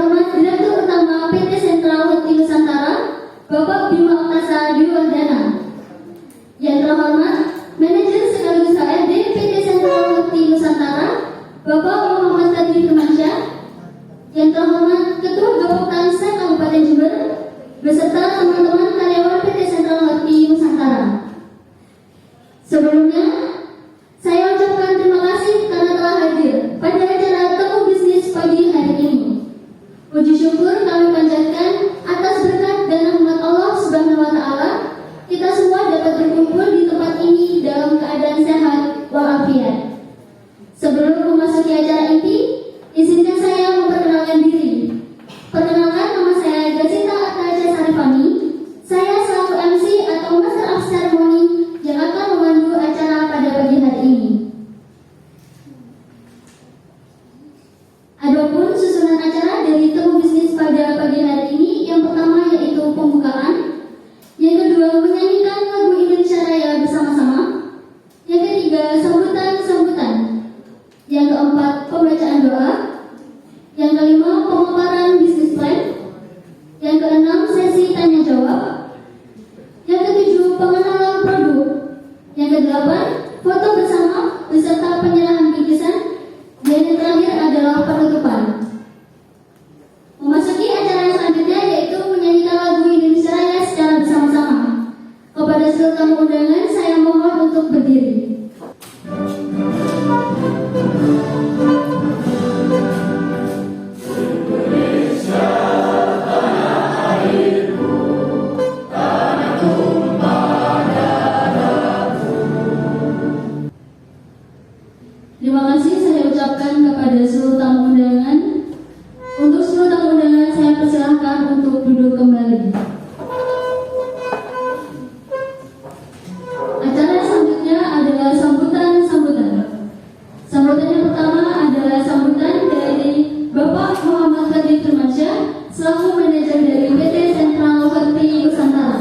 terhormat Direktur Utama PT Sentral Hoti Nusantara, Bapak Bima Oktasa Dwiwardana. Yang terhormat Manajer sekaligus HRD PT Sentral Hoti Nusantara, Bapak Muhammad Tadri Firmansyah. Yang terhormat Ketua Gapoktan Kabupaten Jember beserta teman-teman karyawan PT Sentral Hoti Nusantara. Sebelumnya, saya ucapkan terima kasih karena telah hadir pada acara Temu Bisnis pagi hari ini. Puji syukur kami panjatkan atas berkat dan rahmat Allah Subhanahu wa Ta'ala, kita semua dapat berkumpul di tempat ini dalam keadaan sehat walafiat. Sebelum memasuki acara inti, izinkan saya memperkenalkan diri. Perkenalkan, nama saya Gazita Artaja Sarifani. Saya selaku MC atau Master of Ceremony yang akan memandu acara pada pagi hari ini. Adapun susunan acara dari Temu Bisnis pada pagi hari ini, yang pertama yaitu pembukaan, yang kedua menyanyikan lagu Indonesia Raya bersama-sama, yang ketiga sambutan-sambutan, yang keempat pembacaan doa, yang kelima pemaparan bisnis plan, yang keenam sesi tanya jawab, yang ketujuh pengenalan produk, yang kedelapan foto bersama beserta penyerahan bingkisan, dan yang terakhir adalah penutupan. Memasuki acara yang selanjutnya yaitu menyanyikan lagu Indonesia Raya secara bersama-sama. Kepada seluruh tamu undangan saya mohon untuk berdiri. Terima kasih saya ucapkan kepada seluruh tamu undangan. Untuk seluruh tamu undangan saya persilahkan untuk duduk kembali. Acara selanjutnya adalah sambutan-sambutan. Sambutan yang pertama adalah sambutan dari Bapak Muhammad Tadri Firmansyah selaku manajer dari PT Sentral Hoti Nusantara.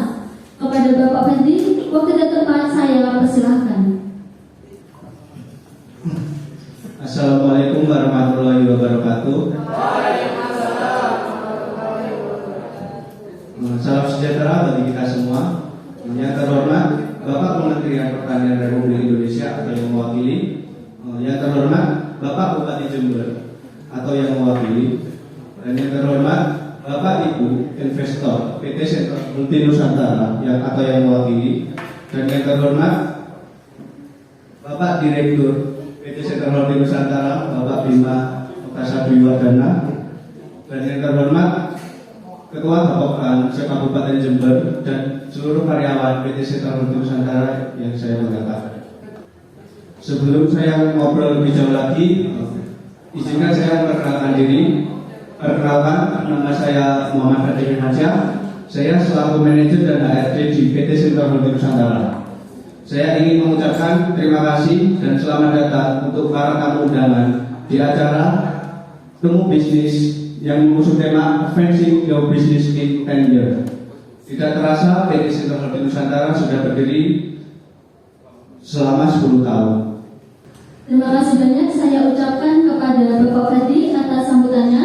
Kepada Bapak Fadli, waktu dan tempat saya persilahkan. Assalamualaikum warahmatullahi wabarakatuh. Salam sejahtera bagi kita semua. Yang terhormat Bapak Kementerian Pertanian Republik Indonesia atau yang mewakili, yang terhormat Bapak Bupati Jember atau yang mewakili, dan yang terhormat Bapak Ibu investor PT Sentral Hoti Nusantara atau yang mewakili, dan yang terhormat Bapak Direktur PT Sentral Hoti Nusantara, Bapak Bima Oktasa Dwiwardana, dan yang terhormat Ketua Gapoktan Kabupaten Jember dan seluruh karyawan PT Sentral Hoti Nusantara yang saya banggakan. Sebelum saya ngobrol lebih jauh lagi, izinkan saya memperkenalkan diri. Perkenalkan, nama saya Muhammad Tadri Firmansyah. Saya selaku manajer dan HRD di PT Sentral Hoti Nusantara. Saya ingin mengucapkan terima kasih dan selamat datang untuk para tamu undangan di acara Temu Bisnis yang mengusung tema Advancing Your Business in 10 Years. Tidak terasa PT Sentral Hoti Nusantara sudah berdiri selama 10 tahun. Terima kasih banyak saya ucapkan kepada Bapak Fadli atas sambutannya.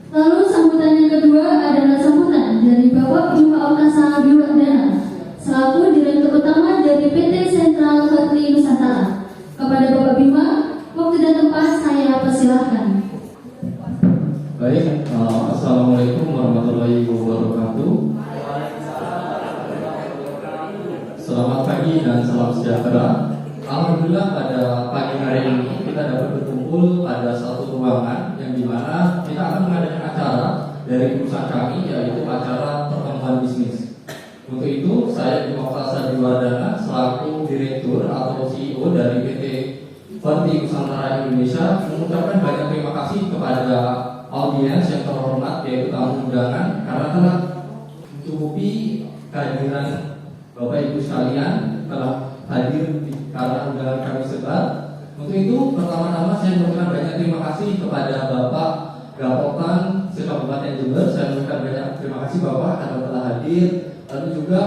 Lalu sambutan yang kedua adalah sambutan dari Bapak Bima Oktasa Dwiwardana selaku Direktur Utama dari PT Sentral Hoti Nusantara. Kepada Bapak Bima, waktu dan tempat saya persilahkan. Baik, Assalamualaikum warahmatullahi wabarakatuh. Selamat pagi dan salam sejahtera. Alhamdulillah pada pagi hari ini kita dapat berkumpul pada satu ruangan yang dimana kita akan mengadakan acara dari perusahaan kami, yaitu acara pertemuan bisnis. Untuk itu, saya Bima Oktasa Dwiwardana selaku Direktur atau CEO dari PT Hoti Nusantara Indonesia mengucapkan banyak terima kasih kepada audiens yang terhormat yaitu tamu undangan karena telah mencukupi kehadiran Bapak Ibu sekalian telah hadir karena undangan kami sebar. Untuk itu, pertama-tama saya mengucapkan banyak terima kasih kepada Bapak Gapoktan Kabupaten Jember. Saya mengucapkan banyak terima kasih Bapak karena telah hadir. Lalu juga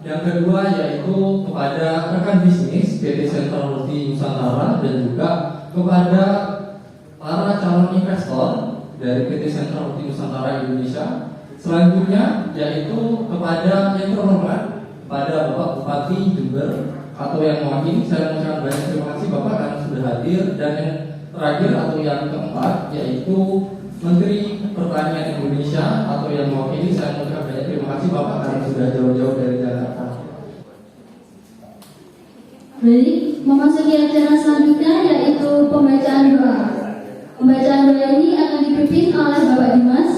yang kedua yaitu kepada rekan bisnis PT Sentral Hoti Nusantara dan juga kepada para calon investor dari PT Sentral Horti Nusantara Indonesia. Selanjutnya yaitu kepada yang terhormat pada Bapak Bupati Jember atau yang mewakili, saya mengucapkan banyak terima kasih Bapak karena sudah hadir. Dan yang terakhir atau yang keempat yaitu Menteri Pertanian Indonesia atau yang mewakili, saya mengucapkan banyak terima kasih Bapak karena sudah jauh-jauh dari Jakarta. Baik, memasuki acara selanjutnya yaitu pembacaan doa. Pembacaan doa ini akan dipimpin oleh Bapak Dimas.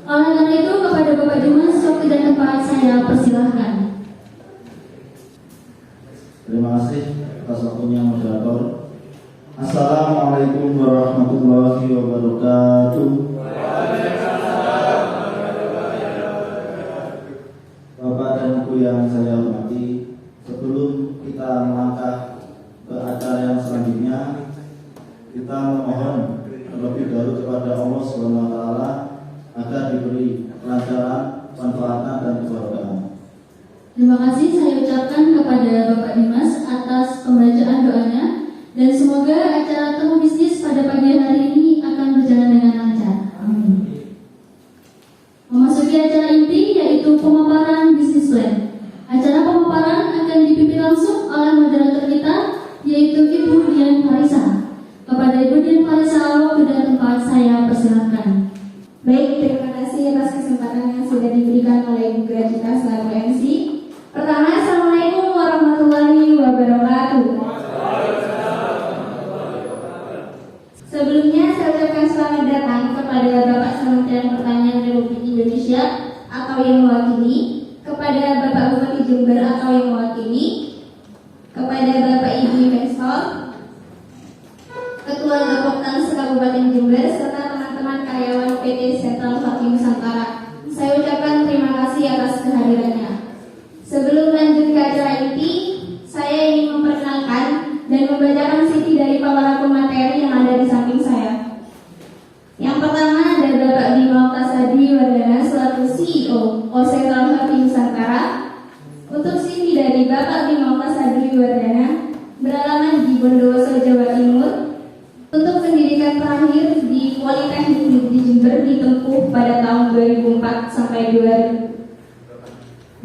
Oleh karena itu, kepada Bapak Dimas, waktu dan tempat saya persilahkan. Terima kasih atas waktunya moderator. Assalamualaikum warahmatullahi wabarakatuh. Bapak dan Ibu yang saya hormati, sebelum kita melangkah ke acara yang selanjutnya, kita memohon terlebih dahulu kepada Allah SWT agar diberi kelancaran, manfaatan dan keberkahan. Terima kasih saya ucapkan kepada Bapak Dimas atas pembacaan doanya, dan semoga acara temu bisnis pada pagi hari ini akan berjalan dengan lancar. Amin. Memasuki acara inti yaitu pemaparan bisnis plan. Acara pemaparan akan dipimpin langsung oleh moderator kita yaitu Ibu Dian Farisa. Kepada Ibu Dian Farisa, waktu dan tempat saya persilahkan. Baik, terima kasih atas kesempatan yang sudah diberikan oleh Ibu Gracita selaku MC. Pertama, Assalamualaikum warahmatullahi wabarakatuh. Sebelumnya, saya ucapkan selamat datang kepada Bapak Kementerian Pertanian Republik Indonesia atau yang mewakili, kepada Bapak Bupati Jember atau yang mewakili, kepada Bapak Ibu Investor, Ketua Gapoktan Kabupaten Jember, serta teman-teman karyawan PT Sentral Horti Nusantara. Saya ucapkan terima kasih atas kehadirannya. Sebelum lanjut ke acara inti, saya ingin memperkenalkan dan membacakan CV dari para pemateri yang ada di samping saya. Yang pertama ada Bapak Bima Oktasadi Wardana selaku CEO Sentral Horti Nusantara. Untuk CV dari Bapak Bima Oktasadi Wardana beralaman di Bondowoso, Jawa Timur. Untuk pendidikan terakhir di Politeknik Negeri Jember ditempuh pada tahun 2004 sampai 2008.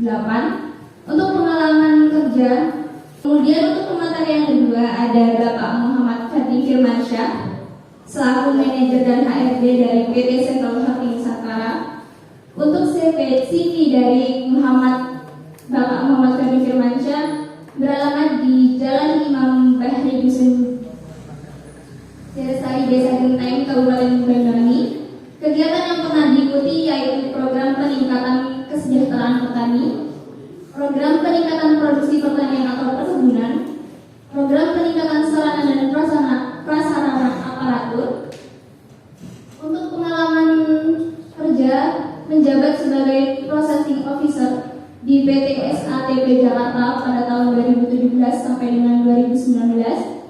Untuk pengalaman kerja, kemudian untuk pemateri yang kedua ada Bapak Muhammad Ferdi Firmansyah selaku manajer dan HRD dari PT Sentral Horti Nusantara. Untuk CV dari Bapak Muhammad Ferdi Firmansyah beralamat di Jalan Imam Bahri Dusun Sari, Desa Genteng, Kabupaten Banyuwangi. Kegiatan yang pernah diikuti yaitu program peningkatan kesejahteraan petani, program peningkatan produksi pertanian atau perkebunan, program peningkatan sarana dan prasarana aparatur. Untuk pengalaman kerja menjabat sebagai processing officer di PT SATP Jakarta pada tahun 2017 sampai dengan 2019.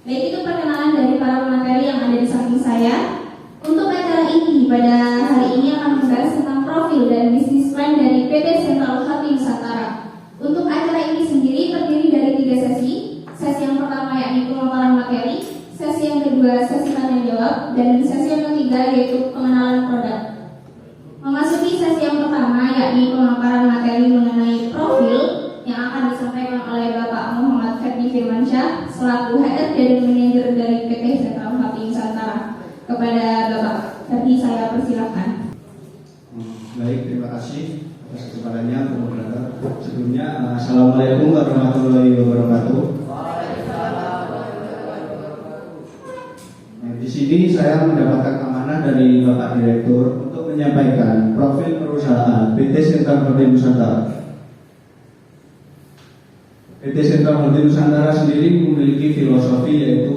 Baik, itu perkenalan dari para pemateri yang ada di samping saya. Untuk acara inti pada hari ini akan membahas tentang profil dan bisnis plan dari PT Sentral Horti Nusantara. Untuk acara ini sendiri terdiri dari 3 sesi. Sesi yang pertama yakni pemaparan materi, sesi yang kedua sesi tanya jawab, dan sesi yang ketiga yaitu pengenalan produk. Memasuki sesi yang pertama yakni pemaparan materi mengenai profil yang akan disampaikan oleh Bapak Muhammad Ferdi Firmansyah selaku HRD dan manajer dari PT Sentral Horti Nusantara. Kepada Bapak Ferdi saya persilahkan. Baik, terima kasih atas kesempatannya untuk moderator. Sebelumnya, Assalamualaikum warahmatullahi wabarakatuh. Nah, di sini saya mendapatkan amanah dari Bapak Direktur untuk menyampaikan profil perusahaan PT Sentral Horti Nusantara. PT Sentral Horti Nusantara sendiri memiliki filosofi yaitu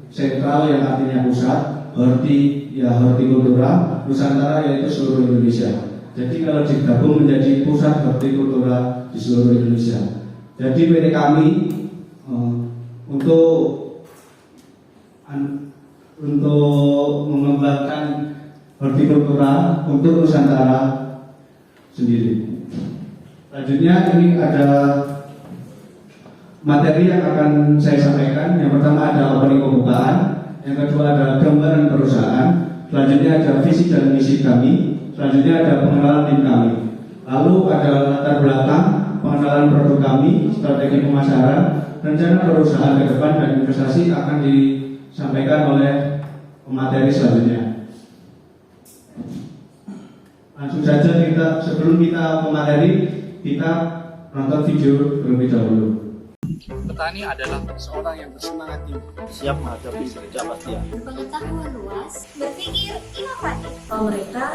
sentral yang artinya pusat, horti ya hortikultura, Nusantara yaitu seluruh Indonesia. Jadi kalau digabung menjadi pusat hortikultura di seluruh Indonesia. Jadi PT kami untuk mengembangkan hortikultura untuk Nusantara sendiri. Selanjutnya ini ada materi yang akan saya sampaikan. Yang pertama ada opening pembukaan, yang kedua adalah gambaran perusahaan, Selanjutnya ada visi dan misi kami. Selanjutnya ada pengenalan tim kami. Lalu ada latar belakang, pengenalan produk kami, strategi pemasaran, rencana perusahaan ke depan dan investasi akan disampaikan oleh pemateri selanjutnya. Langsung saja sebelum kita pemateri, kita nonton video terlebih dahulu. Petani adalah seorang yang bersemangat tinggi, Siap menghadapi ketidakpastian. Pengetahuan luas, berpikir inovatif. Mereka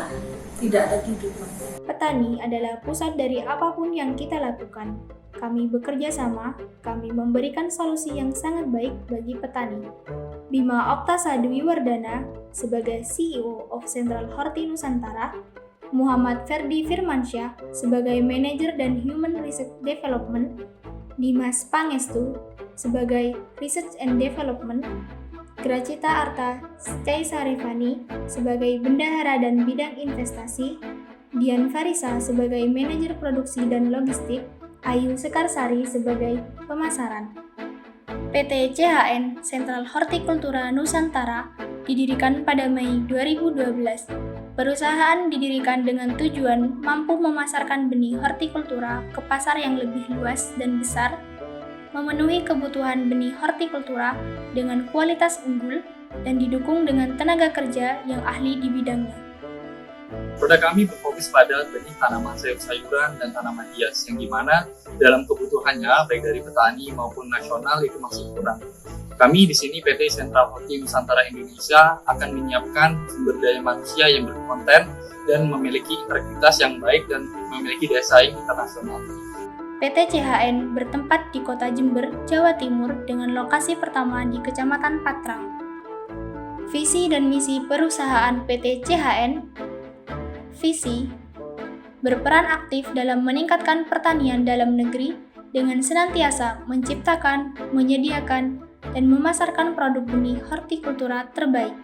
tidak ada kehidupan. Petani adalah pusat dari apapun yang kita lakukan. Kami bekerja sama, kami memberikan solusi yang sangat baik bagi petani. Bima Oktasa Dwi Wardana sebagai CEO of Central Horti Nusantara, Muhammad Ferdi Firmansyah sebagai Manager dan Human Research Development, Dimas Pangestu sebagai Research and Development, Gracita Arta Caesarifani sebagai Bendahara dan Bidang Investasi, Dian Farisa sebagai Manajer Produksi dan Logistik, Ayu Sekarsari sebagai Pemasaran. PT CHN Sentral Hortikultura Nusantara didirikan pada Mei 2012. Perusahaan didirikan dengan tujuan mampu memasarkan benih hortikultura ke pasar yang lebih luas dan besar, memenuhi kebutuhan benih hortikultura dengan kualitas unggul, dan didukung dengan tenaga kerja yang ahli di bidangnya. Produk kami berfokus pada benih tanaman sayur-sayuran dan tanaman hias yang dimana dalam kebutuhannya baik dari petani maupun nasional itu masih kurang. Kami di sini PT Sentral Horti Nusantara Indonesia akan menyiapkan sumber daya manusia yang berkompeten dan memiliki integritas yang baik dan memiliki daya saing internasional. PT CHN bertempat di Kota Jember, Jawa Timur dengan lokasi pertama di Kecamatan Patrang. Visi dan misi perusahaan PT CHN. Visi berperan aktif dalam meningkatkan pertanian dalam negeri dengan senantiasa menciptakan, menyediakan, dan memasarkan produk benih hortikultura terbaik.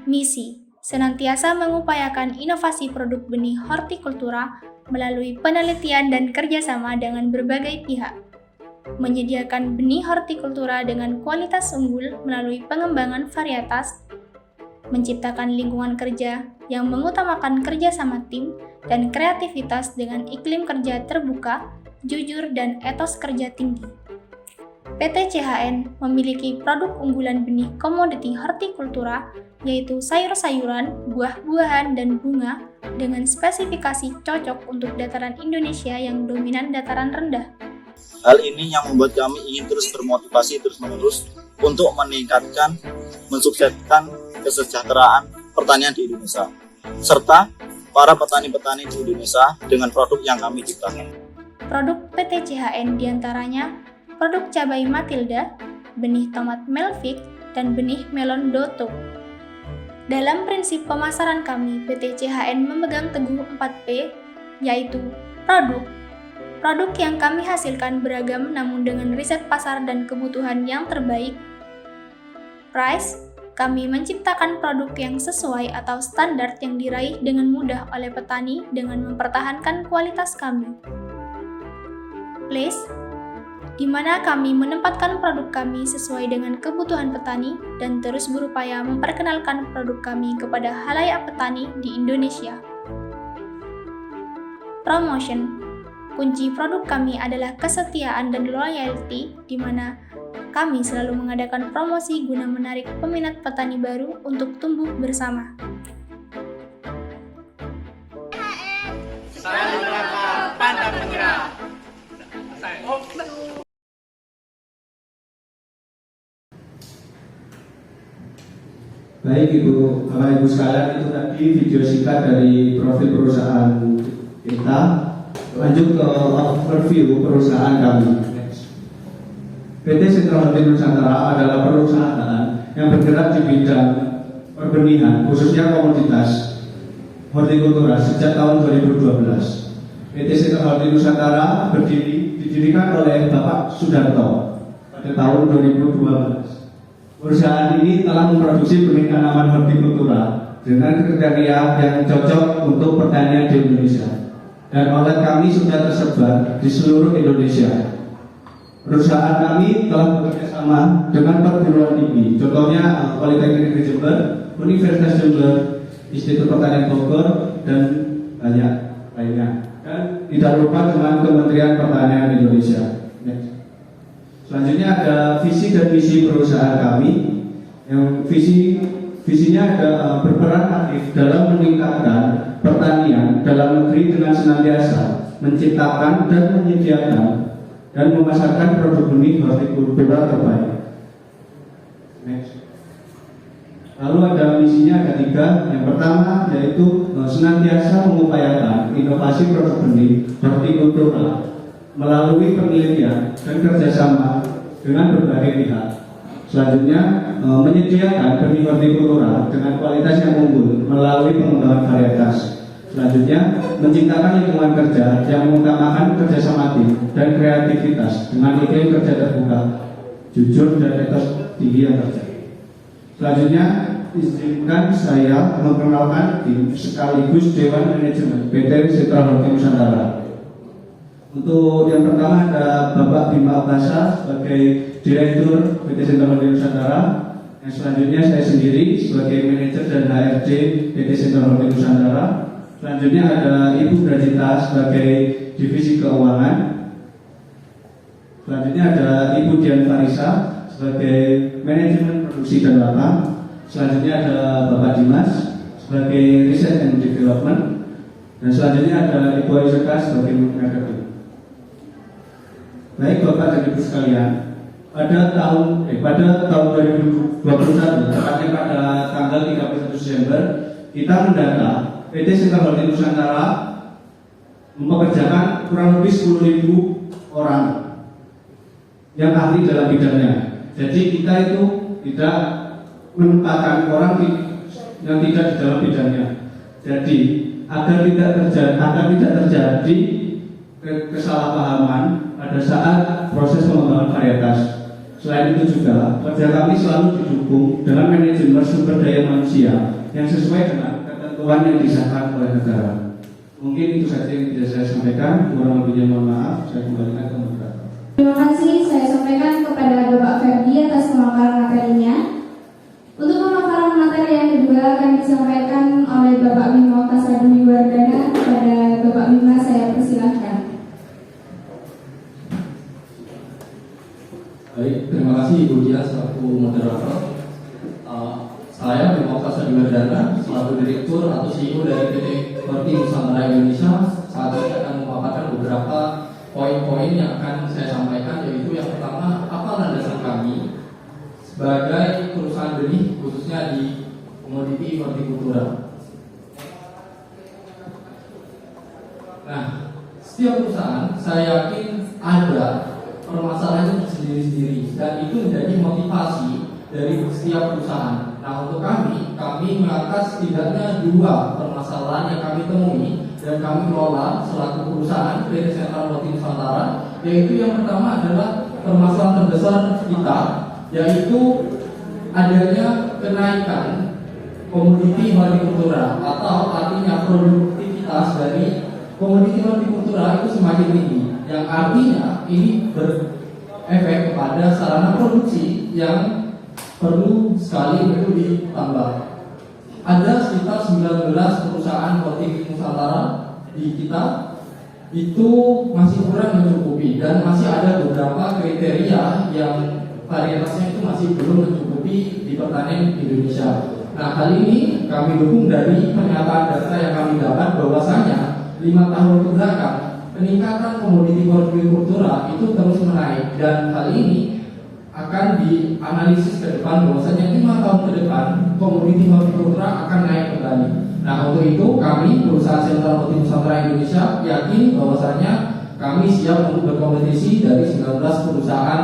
Misi senantiasa mengupayakan inovasi produk benih hortikultura melalui penelitian dan kerjasama dengan berbagai pihak. Menyediakan benih hortikultura dengan kualitas unggul melalui pengembangan varietas, menciptakan lingkungan kerja yang mengutamakan kerjasama tim dan kreativitas dengan iklim kerja terbuka, jujur, dan etos kerja tinggi. PT CHN memiliki produk unggulan benih komoditi hortikultura, yaitu sayur-sayuran, buah-buahan, dan bunga dengan spesifikasi cocok untuk dataran Indonesia yang dominan dataran rendah. Hal ini yang membuat kami ingin terus bermotivasi terus-menerus untuk meningkatkan, mensukseskan kesejahteraan pertanian di Indonesia, serta para petani-petani di Indonesia dengan produk yang kami ciptakan. Produk PT CHN diantaranya produk cabai Matilda, benih tomat Melvic, dan benih melon Doto. Dalam prinsip pemasaran kami, PT CHN memegang teguh 4P, yaitu produk yang kami hasilkan beragam namun dengan riset pasar dan kebutuhan yang terbaik. Price, kami menciptakan produk yang sesuai atau standar yang diraih dengan mudah oleh petani dengan mempertahankan kualitas kami. Place, di mana kami menempatkan produk kami sesuai dengan kebutuhan petani dan terus berupaya memperkenalkan produk kami kepada khalayak petani di Indonesia. Promotion, kunci produk kami adalah kesetiaan dan loyalty, di mana kami selalu mengadakan promosi guna menarik peminat petani baru untuk tumbuh bersama. Pantang menyerah. Baik Bapak Ibu sekalian, itu tadi video singkat dari profil perusahaan kita. Lanjut ke overview perusahaan kami. PT Sentral Horti Nusantara adalah perusahaan yang bergerak di bidang perbenihan, khususnya komoditas hortikultura sejak tahun 2012. PT Sentral Horti Nusantara didirikan oleh Bapak Sudarto pada tahun 2012. Perusahaan ini telah memproduksi benih tanaman hortikultura dengan kriteria yang cocok untuk pertanian di Indonesia, dan outlet kami sudah tersebar di seluruh Indonesia. Perusahaan kami telah bekerja sama dengan perguruan tinggi, contohnya Politeknik Negeri Jember, Universitas Jember, Institut Pertanian Bogor, dan banyak lainnya. Dan tidak lupa dengan Kementerian Pertanian Indonesia. Next. Selanjutnya ada visi dan misi perusahaan kami. Yang visinya ada berperan aktif dalam meningkatkan pertanian dalam negeri dengan senantiasa menciptakan dan menyediakan dan memasarkan produk benih hortikultura terbaik. Next. Lalu ada misinya ada 3. Yang pertama yaitu senantiasa mengupayakan inovasi produk benih hortikultura melalui penelitian dan kerjasama dengan berbagai pihak. Selanjutnya menyediakan benih hortikultura dengan kualitas yang unggul melalui pengembangan varietas. Selanjutnya menciptakan lingkungan kerja yang mengutamakan kerjasama tim dan kreativitas dengan iklim kerja terbuka, jujur dan etos tinggi yang terjaga. Selanjutnya izinkan saya memperkenalkan tim sekaligus Dewan Manajemen PT Sentra Horti Nusantara. Untuk yang pertama ada Bapak Bima Abbasa sebagai Direktur PT Sentra Horti Nusantara. Yang selanjutnya saya sendiri sebagai Manajer dan HRD PT Sentra Horti Nusantara. Selanjutnya ada Ibu Brajita sebagai Divisi Keuangan. Selanjutnya ada Ibu Dian Farisa sebagai Manajemen Produksi dan Laba. Selanjutnya ada Bapak Dimas sebagai Research and Development. Dan selanjutnya ada Ibu Aisyah sebagai Menteri Agama. Baik Bapak dan Ibu sekalian, pada tahun 2021, tepatnya pada tanggal 31 Desember, kita mendata PT Sentra Horti Nusantara mempekerjakan kurang lebih 10.000 orang yang ahli dalam bidangnya. Jadi kita itu tidak menempatkan orang yang tidak di dalam bidangnya. Jadi agar tidak terjadi kesalahpahaman pada saat proses pengembangan varietas. Selain itu juga kerja kami selalu didukung dengan manajemen sumber daya manusia yang sesuai dengan ketentuan yang disahkan oleh negara. Mungkin itu saja yang bisa saya sampaikan. Kurang lebihnya mohon maaf. Saya kembalikan ke moderator. Terima kasih saya sampaikan kepada Bapak Ferdi atas pemaparan materinya. Untuk pemaparan materi yang kedua akan disampaikan oleh Bapak Bima Oktasadewi Wardana. Kepada Bapak Bima saya persilahkan. Baik, terima kasih Ibu Dia selaku moderator. Saya Bima Oktasadewi Wardana selaku Direktur atau CEO dari PT Horti Nusantara Indonesia. Saat ini akan memaparkan beberapa poin-poin yang akan saya sampaikan, yaitu yang pertama, apa landasan kami sebagai perusahaan benih khususnya di komoditi hortikultura. Nah, setiap perusahaan saya yakin ada permasalahan sendiri-sendiri dan itu menjadi motivasi dari setiap perusahaan. Nah, untuk kami mengangkat setidaknya 2 permasalahan yang kami temui dan kami kelola selaku perusahaan PT Sentra Horti Nusantara, yaitu yang pertama adalah permasalahan terbesar kita, yaitu adanya kenaikan komoditi hortikultura atau artinya produktivitas dari komoditi hortikultura itu semakin tinggi, yang artinya ini berefek kepada sarana produksi yang perlu sekali untuk ditambah. Ada sekitar 19 perusahaan horti Nusantara di kita itu masih kurang mencukupi dan masih ada beberapa kriteria yang varietasnya itu masih belum mencukupi di pertanian Indonesia. Nah, kali ini kami dukung dari pernyataan data yang kami dapat bahwasanya 5 tahun ke belakang peningkatan komoditi hortikultura itu terus menaik dan kali ini akan dianalisis ke depan bahwasanya 5 tahun ke depan komoditi hortikultura akan naik kembali. Nah, untuk itu kami perusahaan Sentra Horti Nusantara Indonesia yakin bahwasanya kami siap untuk berkompetisi dari 19 perusahaan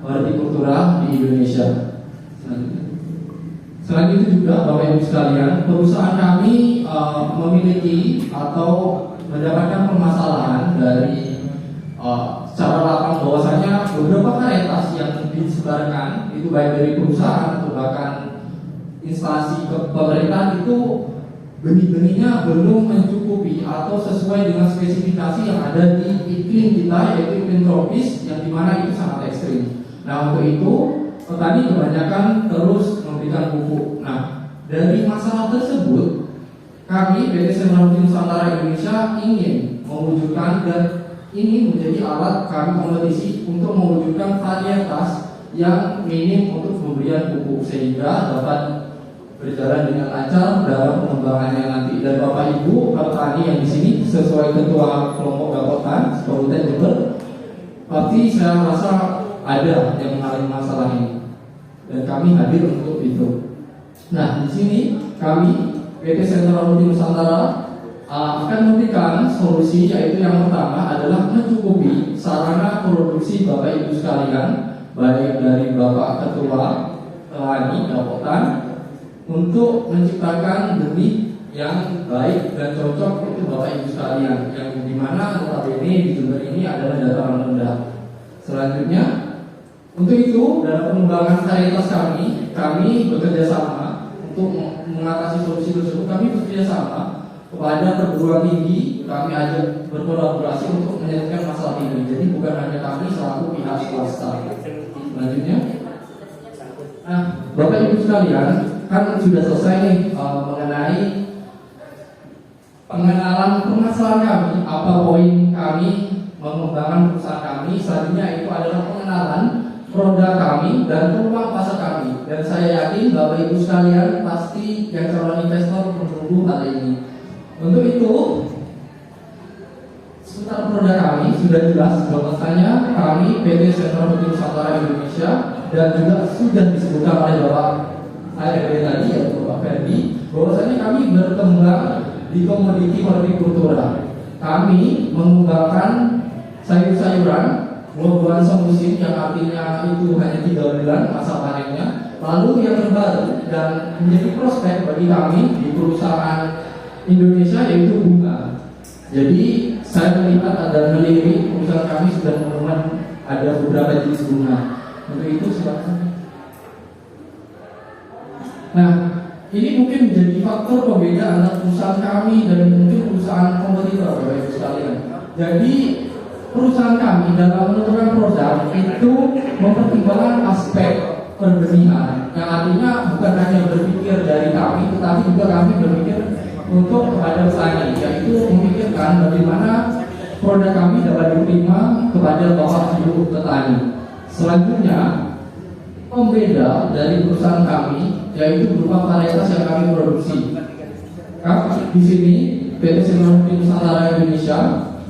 hortikultura di Indonesia. Selain itu juga Bapak Ibu sekalian, perusahaan kami memiliki atau mendapatkan permasalahan dari secara lapang bahwasanya beberapa varietas yang disebarkan itu baik dari perusahaan atau bahkan instansi pemerintahan itu benih-benihnya belum mencukupi atau sesuai dengan spesifikasi yang ada di iklim kita, yaitu iklim tropis yang dimana itu sangat ekstrim. Nah, untuk itu petani kebanyakan terus memberikan pupuk. Nah, dari masalah tersebut kami PT Sentra Roti Nusantara Indonesia ingin mewujudkan dan ini menjadi alat kami kompetisi untuk mewujudkan varietas yang minim untuk pemberian pupuk sehingga dapat berjalan dengan lancar dalam pengembangannya nanti. Dan Bapak Ibu petani yang di sini sesuai ketua kelompok Gapotan Kabupaten Jember, pasti saya merasa ada yang mengalami masalah ini dan kami hadir untuk itu. Nah, di sini kami PT Sentra Roti Nusantara akan memberikan solusi, yaitu yang pertama adalah mencukupi sarana produksi Bapak Ibu sekalian, baik dari Bapak Ketua Petani Gapotan, untuk menciptakan benih yang baik dan cocok untuk Bapak Ibu sekalian, yang dimana notabene di Jember ini adalah dataran rendah. Selanjutnya, untuk itu dalam pengembangan varietas kami bekerja sama untuk mengatasi solusi tersebut. Kami bekerja sama kepada perguruan tinggi, kami ajak berkolaborasi untuk menyelesaikan masalah ini. Jadi bukan hanya kami selaku pihak swasta. Selanjutnya, nah, Bapak Ibu sekalian, kan sudah selesai nih mengenai pengenalan permasalahan kami, apa poin kami mengembangkan perusahaan kami. Selanjutnya itu adalah pengenalan produk kami dan peluang pasar kami. Dan saya yakin Bapak Ibu sekalian pasti yang calon investor menunggu hal ini. Untuk itu, seputar produk kami sudah jelas bahwasanya kami PT Sentra Roti Nusantara Indonesia, dan juga sudah disebutkan oleh Bapak ARD tadi, yaitu Bapak Ferdi, bahwasanya kami berkembang di komoditi hortikultura. Kami mengembangkan sayur-sayuran buah-buahan semusim, yang artinya itu hanya 3 bulan masa panennya. Lalu yang terbaru dan menjadi prospek bagi kami di perusahaan Indonesia yaitu bunga. Jadi saya melihat dan melirik perusahaan kami sudah menemukan ada beberapa jenis bunga. Untuk itu silakan. Nah, ini mungkin menjadi faktor pembeda antara perusahaan kami dan mungkin perusahaan kompetitor, Bapak Ibu sekalian. Jadi perusahaan kami dalam menentukan produk itu mempertimbangkan aspek perbenihan, yang artinya bukan hanya berpikir dari kami, tetapi juga kami berpikir untuk kepada petani, yaitu memikirkan bagaimana produk kami dapat diterima kepada Bapak Ibu petani. Selanjutnya, pembeda dari perusahaan kami yaitu berupa varietas yang kami produksi. Di sini PT Sentra Roti Nusantara Indonesia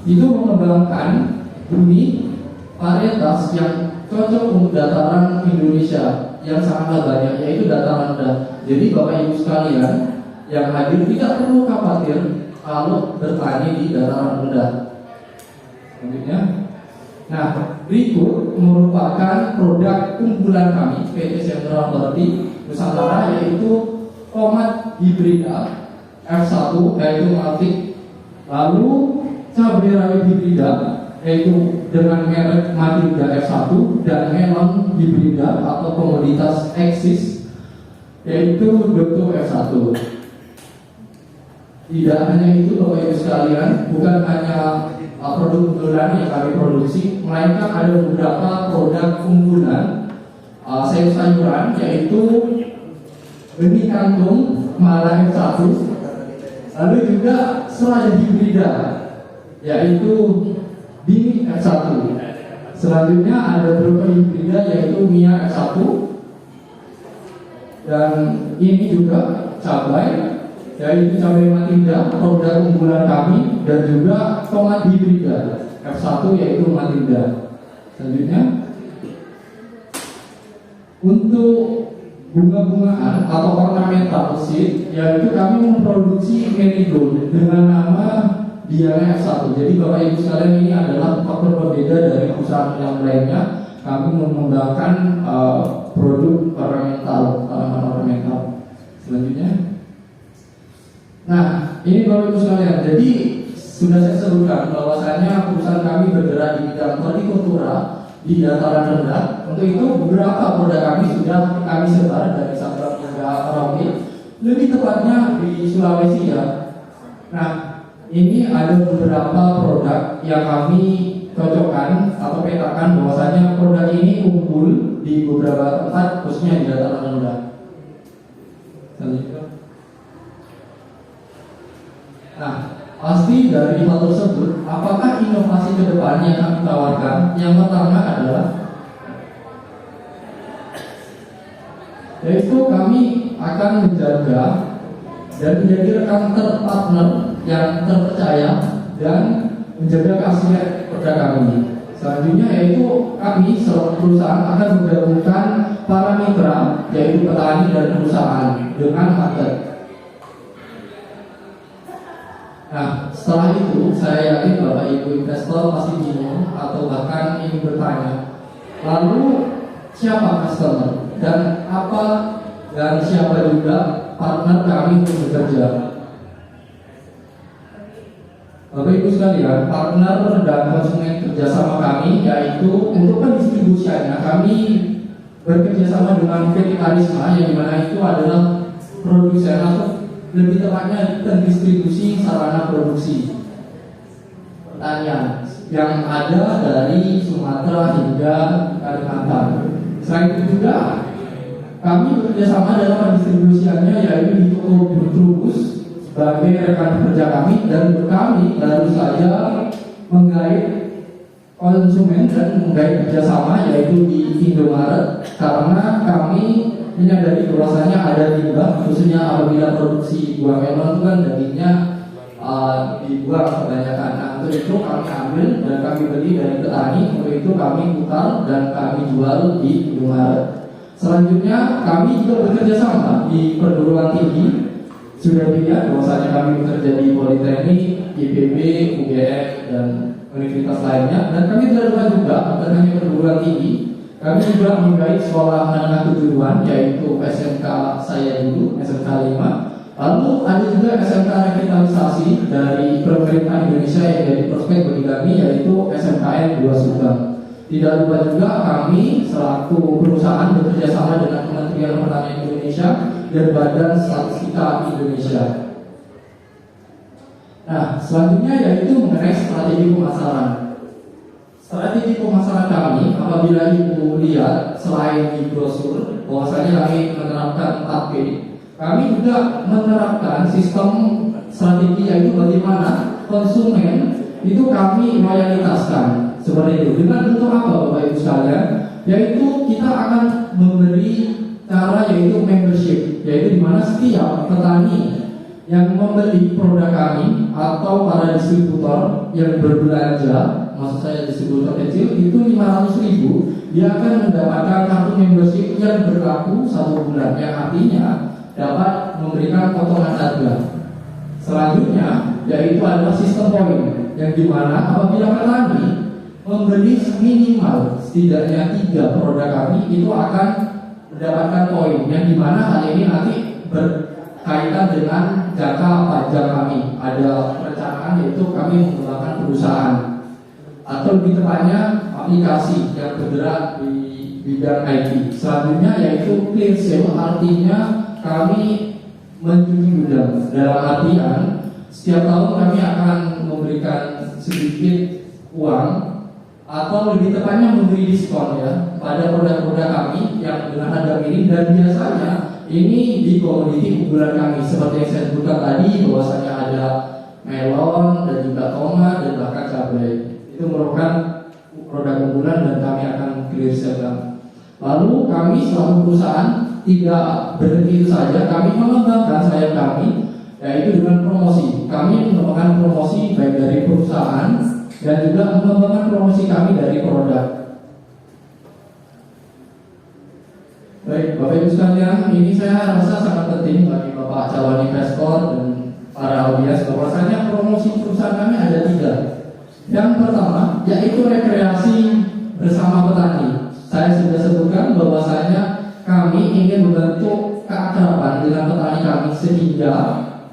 itu mengembangkan benih varietas yang cocok untuk dataran Indonesia yang sangatlah banyak, yaitu dataran rendah. Jadi Bapak Ibu sekalian yang hadir tidak perlu khawatir kalau bertani di dataran rendah. Selanjutnya, nah, berikut merupakan produk unggulan kami PT Sentra Roti Nusantara, yaitu tomat hibrida F1 yaitu Maltik, lalu cabai rawit hibrida yaitu dengan merek Matilda F1, dan melon hibrida atau komoditas eksis yaitu Dokto F1. Tidak hanya itu Bapak Ibu sekalian, bukan hanya produk unggulan yang kami produksi, melainkan ada beberapa produk unggulan sayur-sayuran, yaitu benih kangkung Mala F1, lalu juga selada hibrida yaitu Bini F1. Selanjutnya ada beberapa hibrida yaitu Mia F1, dan ini juga cabai yaitu cabai Matilda, produk unggulan kami, dan juga tomat hibrida F1 yaitu Matilda. Selanjutnya, untuk bunga-bungaan atau ornamental seed, yaitu kami memproduksi marigold dengan nama Diana F1. Jadi Bapak Ibu sekalian, ini adalah faktor berbeda dari perusahaan yang lainnya. Kami mengembangkan produk ornamental, tanaman ornamental. Selanjutnya, nah, ini Bapak Ibu sekalian, jadi sudah saya sebutkan bahwasanya perusahaan kami bergerak di bidang hortikultura di dataran rendah. Untuk itu beberapa produk kami sudah kami sebar dari Sabang hingga Merauke. lebih tepatnya di Sulawesi ya. Nah, ini ada beberapa produk yang kami cocokkan atau petakan bahwasanya produk ini unggul di beberapa tempat, khususnya di dataran rendah. Nah, pasti dari hal tersebut, apakah inovasi ke depan yang kami tawarkan? Yang pertama adalah yaitu kami akan menjaga dan menjadi rekan partner yang terpercaya dan menjaga keaslian produk kami. Selanjutnya yaitu kami selaku perusahaan akan menggabungkan para mitra yaitu petani dan perusahaan dengan market. Nah, setelah itu saya yakin Bapak Ibu investor pasti bingung atau bahkan ingin bertanya, lalu siapa customer dan apa dan siapa juga partner kami untuk bekerja? Bapak Ibu sekalian, partner dan konsumen kerjasama kami yaitu untuk pendistribusiannya kami bekerjasama dengan PT Karisma yang dimana itu adalah produsen atau lebih tepatnya pendistribusi sarana produksi pertanian yang ada dari Sumatera hingga Kalimantan. Selain itu juga kami bekerjasama dalam pendistribusiannya yaitu di toko Trubus sebagai rekan kerja kami, dan kami baru saja menggait konsumen dan menggait kerjasama yaitu di Indomaret karena kami menyadari bahwasanya ada limbah khususnya apabila produksi buah melon itu kan dagingnya dibuang kebanyakan. Nah, untuk itu kami ambil dan kami beli dari petani, untuk itu kami putar dan kami jual di Indomaret. Selanjutnya kami juga bekerja sama di perguruan tinggi. Sudah dilihat bahwasanya kami bekerja di Politeknik, IPB, UGM dan universitas lainnya, dan kami tidak lupa juga bukan hanya perguruan tinggi, kami juga menggait sekolah menengah kejuruan yaitu SMK saya dulu, SMK 5. Lalu ada juga SMK revitalisasi dari pemerintah Indonesia yang jadi prospek bagi kami yaitu SMKN 2 Subang. Tidak lupa juga kami selaku perusahaan bekerjasama dengan Kementerian Pertanian Indonesia dan Badan Statistika Indonesia. Nah, selanjutnya yaitu mengenai strategi pemasaran. Strategi pemasaran kami, apabila Ibu lihat selain di brosur bahwasanya kami menerapkan 4P, kami juga menerapkan sistem strategi yaitu bagaimana konsumen itu kami loyalitaskan seperti itu. Dengan bentuk apa Bapak Ibu sekalian? Yaitu kita akan memberi cara yaitu membership, yaitu di mana setiap petani yang membeli produk kami atau para distributor yang berbelanja, maksud saya distributor kecil itu 500.000, dia akan mendapatkan kartu membership yang berlaku 1 bulan, yang artinya dapat memberikan potongan harga. Selanjutnya yaitu adalah sistem poin, yang dimana apabila petani membeli minimal setidaknya 3 produk kami itu akan mendapatkan poin, yang dimana hal ini nanti berkaitan dengan jangka panjang kami. Ada perencanaan yaitu kami menggunakan perusahaan atau lebih tepatnya aplikasi yang bergerak di bidang IT. Selanjutnya yaitu clear sale, artinya kami mencuci gudang. Dalam artian setiap tahun kami akan memberikan sedikit uang atau lebih tepatnya memberi diskon ya pada produk-produk kami yang dengan harga miring, dan biasanya ini di komoditi unggulan kami seperti yang saya sebutkan tadi bahwasanya ada melon dan juga tomat dan bahkan cabai. Itu merupakan produk unggulan dan kami akan clear sale. Lalu kami selaku perusahaan tidak berhenti itu saja, kami mengembangkan sayap kami yaitu dengan promosi. Kami mengembangkan promosi baik dari perusahaan dan juga mengembangkan promosi kami dari produk. Baik, Bapak Ibu sekalian, ini saya rasa sangat penting bagi Bapak calon investor dan para audiens bahwasanya promosi perusahaan kami ada 3. Yang pertama yaitu rekreasi bersama petani. Saya sudah sebutkan bahwasanya kami ingin membentuk keakraban dengan petani kami sehingga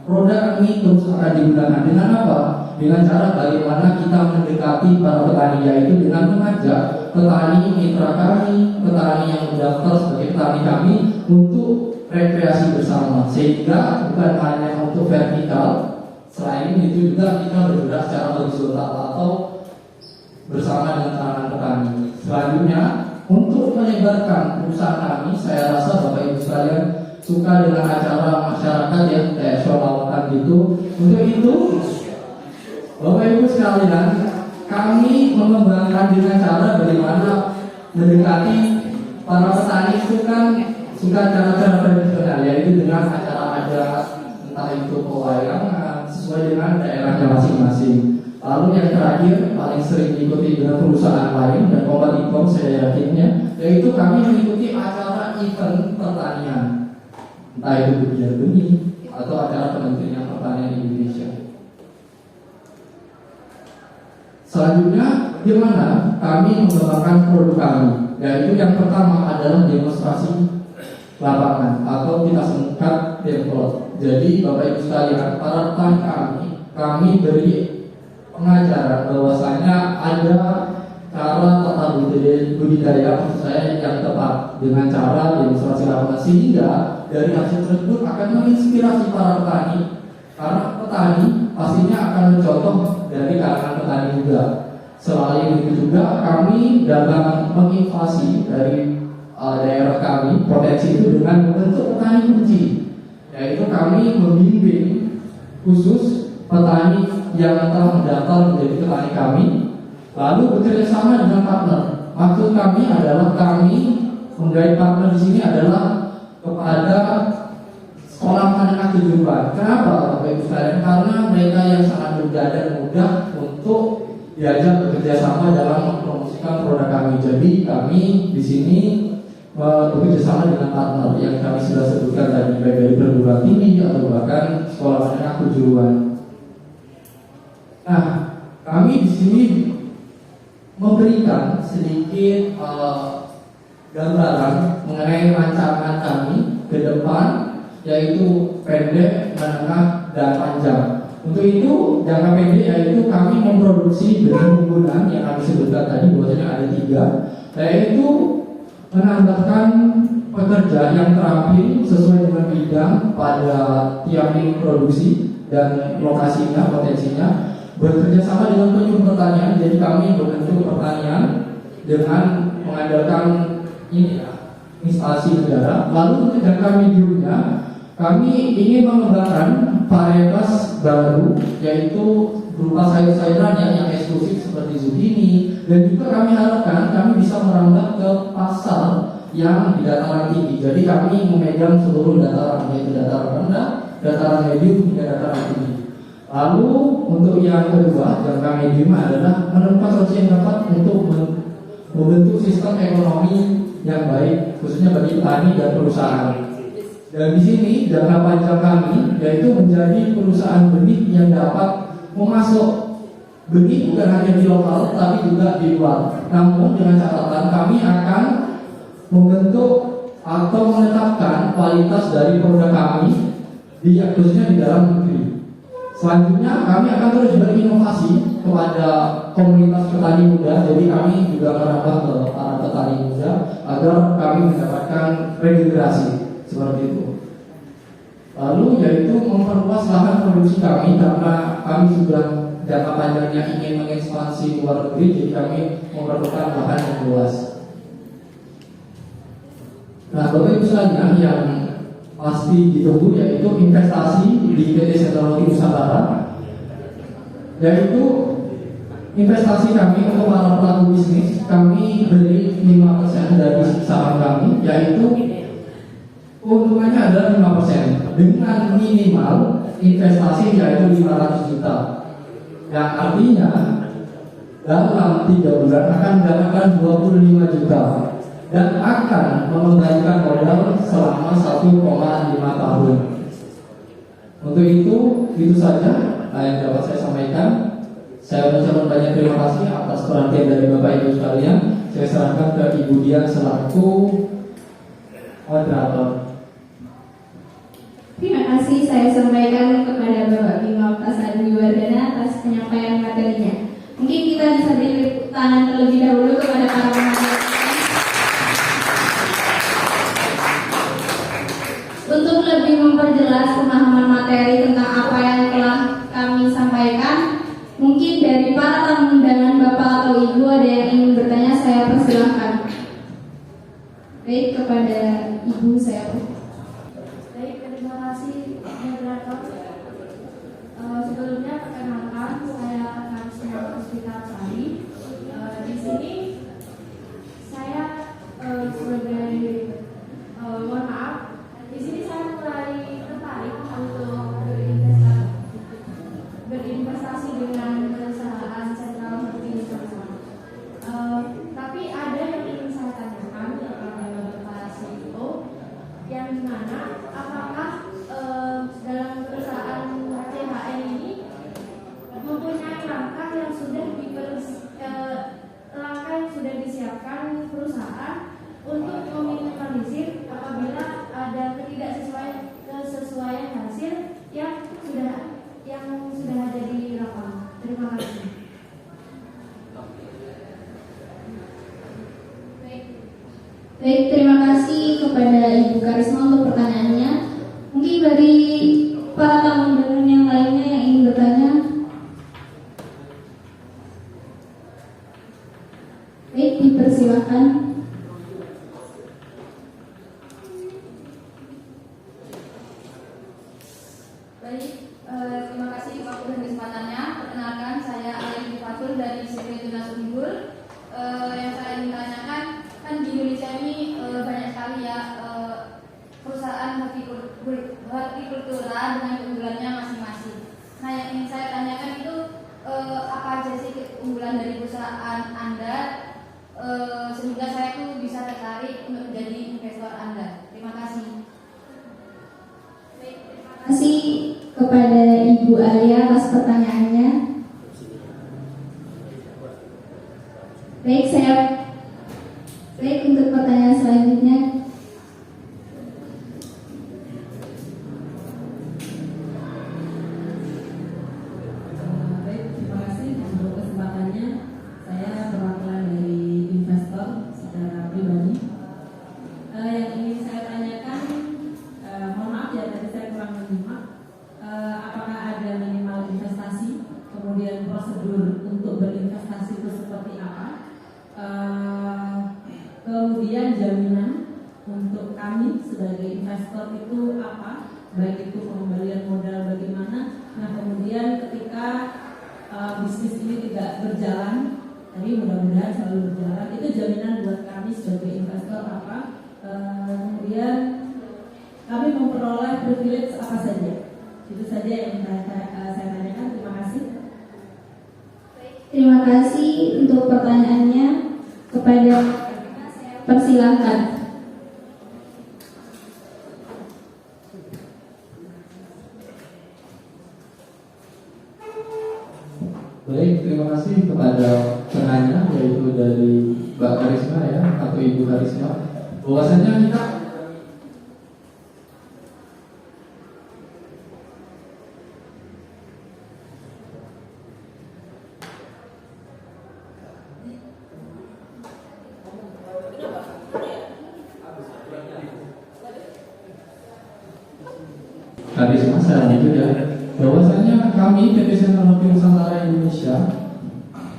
produk ini terus akan digunakan. Dengan apa? Dengan cara bagaimana kita mendekati para petani, yaitu dengan mengajak petani mitra kami, petani yang mendaftar sebagai petani kami untuk rekreasi bersama, sehingga bukan hanya untuk vertikal, selain itu juga kita bergerak secara horizontal atau bersama dengan tanaman petani. Selanjutnya, untuk melebarkan perusahaan kami, saya rasa Bapak Ibu sekalian suka dengan acara masyarakat yang kayak sholawatan gitu. Untuk itu, Bapak Ibu sekalian, kami mengembangkan dengan cara bagaimana mendekati para petani itu kan suka cara-cara tradisional, yaitu dengan acara adat, entah itu pewayangan sesuai dengan daerahnya masing-masing. Lalu yang terakhir paling sering diikuti dengan perusahaan lain dan kompetitor saya yakinnya, yaitu kami mengikuti acara event pertanian, entah itu Budaya Benih atau acara Kementerian Pertanian Indonesia. Selanjutnya, di mana kami mengembangkan produk kami, yaitu yang pertama adalah demonstrasi lapangan atau kita singkat Demplot. Jadi Bapak Ibu sekalian, para petani kami beri pengajaran bahwasanya ada cara tata budidaya maksud saya yang tepat dengan cara demonstrasi lapangan, sehingga dari hasil tersebut akan menginspirasi para petani, karena petani pastinya akan mencontoh dari kalangan petani juga. Selain itu juga kami dalam menginvasi dari daerah kami potensi itu dengan membentuk petani kunci, yaitu kami membimbing khusus petani yang telah mendaftar menjadi petani kami, lalu bekerja sama dengan partner. Maksud kami adalah kami menggait partner di sini adalah kepada sekolah menengah kejuruan. Kenapa Bapak Ibu sekalian? Karena mereka yang sangat muda dan mudah untuk diajak bekerja sama dalam mempromosikan produk kami. Jadi kami di sini bekerja sama dengan partner yang kami sudah sebutkan tadi, baik dari perguruan tinggi atau bahkan sekolah menengah kejuruan. Nah, kami di sini memberikan sedikit gambaran mengenai rancangan kami ke depan, yaitu pendek, menengah, dan panjang. Untuk itu, jangka pendek yaitu kami memproduksi benih unggulan yang kami sebutkan tadi, bahwasanya ada 3, yaitu menambahkan pekerja yang terampil sesuai dengan bidang pada tiap lini produksi dan lokasinya, potensinya, bekerja sama dengan penyuluh pertanian. Jadi kami membentuk pertanian dengan mengandalkan ini instansi negara. Lalu untuk jangka mediumnya, kami ingin mengembangkan varietas baru, yaitu berupa sayur-sayuran yang eksklusif seperti zucchini, dan juga kami harapkan kami bisa merambah ke pasar yang di dataran tinggi. Jadi kami memegang seluruh dataran, yaitu dataran rendah, dataran medium hingga dataran tinggi. Lalu untuk yang kedua, jangka medium adalah menemukan solusi yang dapat untuk membentuk sistem ekonomi yang baik, khususnya bagi petani dan perusahaan. Dan di sini jangka panjang kami yaitu menjadi perusahaan benih yang dapat memasok benih bukan hanya di lokal tapi juga di luar. Namun dengan catatan kami akan membentuk atau menetapkan kualitas dari produk kami khususnya di dalam negeri. Selanjutnya kami akan terus berinovasi kepada komunitas petani muda. Jadi kami juga merambah ke para petani muda agar kami mendapatkan regenerasi seperti itu. Lalu yaitu memperluas lahan produksi kami, karena kami sudah jangka panjangnya ingin mengekspansi luar negeri, jadi kami memerlukan lahan yang luas. Nah, Bapak Ibu sekalian, yang pasti ditunggu yaitu investasi di PT Teknologi Nusantara, yaitu investasi kami untuk para pelaku bisnis. Kami beri 5% dari saham kami, yaitu keuntungannya adalah 5% dengan minimal investasi yaitu 500 juta, yang artinya dalam 3 bulan akan mendapatkan 25 juta dan akan mengembalikan modal selama 1,5 tahun. Untuk itu saja yang dapat saya sampaikan. Saya mengucapkan banyak terima kasih atas perhatian dari Bapak Ibu sekalian. Saya serahkan ke Ibu Dian selaku moderator. Terima kasih saya sampaikan kepada Bapak Bima Oktasadewiwardana atas penyampaian materinya. Mungkin kita bisa beri tepuk tangan terlebih dahulu kepada para pemateri. Baik, terima kasih kepada Ibu Karisma untuk pertanyaannya. Mungkin dari para tamu undangan yang lainnya yang ingin bertanya. Baik, dipersilakan. Baik, terima kasih waktu dan kesempatannya. Perkenalkan, saya Alif Fatul dari CV Tunas Unggul. Yang saya ingin tanyakan, kan di Indonesia ini banyak sekali ya perusahaan hortikultura dengan keunggulannya masing-masing. Nah, yang ingin saya tanyakan itu apa aja sih keunggulan dari perusahaan Anda sehingga saya tuh bisa tertarik untuk menjadi investor Anda. Terima kasih. Terima kasih kepada Ibu Alia atas pertanyaannya. Baik, untuk pertanyaan selanjutnya. Baik, terima kasih untuk kesempatannya. Saya perwakilan dari investor secara pribadi. Yang ingin saya tanyakan, mohon maaf ya tadi saya kurang menyimak. Apakah ada minimal investasi, kemudian prosedur untuk berinvestasi itu seperti apa? Kemudian jaminan untuk kami sebagai investor itu apa? Baik itu pengembalian modal bagaimana? Nah, kemudian ketika bisnis ini tidak berjalan, tapi mudah-mudahan selalu berjalan, itu jaminan buat kami sebagai investor apa? Kemudian kami memperoleh privilege apa saja? Itu saja yang saya tanyakan. Terima kasih. Terima kasih untuk pertanyaannya. Kepada persilakan. Baik, terima kasih kepada penanya yaitu dari Mbak Karisma ya atau Ibu Karisma. Bahwasanya kita Karisma saya lanjut ya. Bahwasanya kami PT Sentral Holding Nusantara Indonesia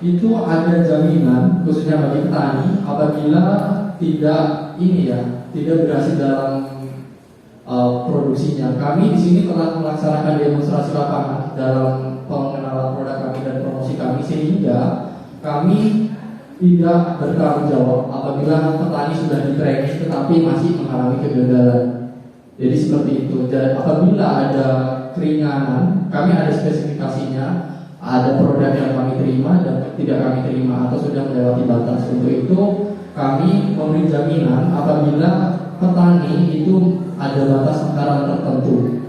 itu ada jaminan khususnya bagi petani apabila tidak berhasil dalam produksinya. Kami di sini telah melaksanakan demonstrasi lapangan dalam pengenalan produk kami dan promosi kami sehingga kami tidak bertanggung jawab apabila petani sudah di-training tetapi masih mengalami kegagalan. Jadi seperti itu. Dan apabila ada keringanan, kami ada spesifikasinya, ada produk yang kami terima dan tidak kami terima atau sudah melewati batas. Untuk itu kami memberi jaminan apabila petani itu ada batas takaran tertentu.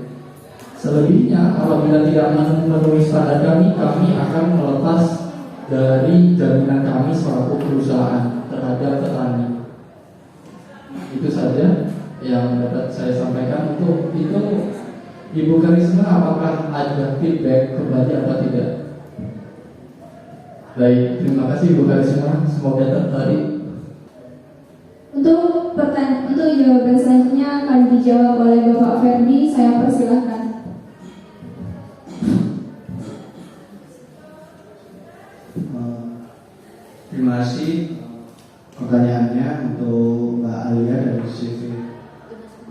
Selebihnya apabila tidak memenuhi standar kami akan melepas dari jaminan kami selaku perusahaan terhadap petani. Itu saja yang dapat saya sampaikan. Untuk itu Ibu Karisma apakah ada feedback kembali atau tidak? Baik, terima kasih Ibu Karisma, semoga tertarik. Untuk jawaban selanjutnya akan dijawab oleh Bapak Ferdi. Saya persilahkan. Terima kasih pertanyaannya untuk Mbak Alia dari CV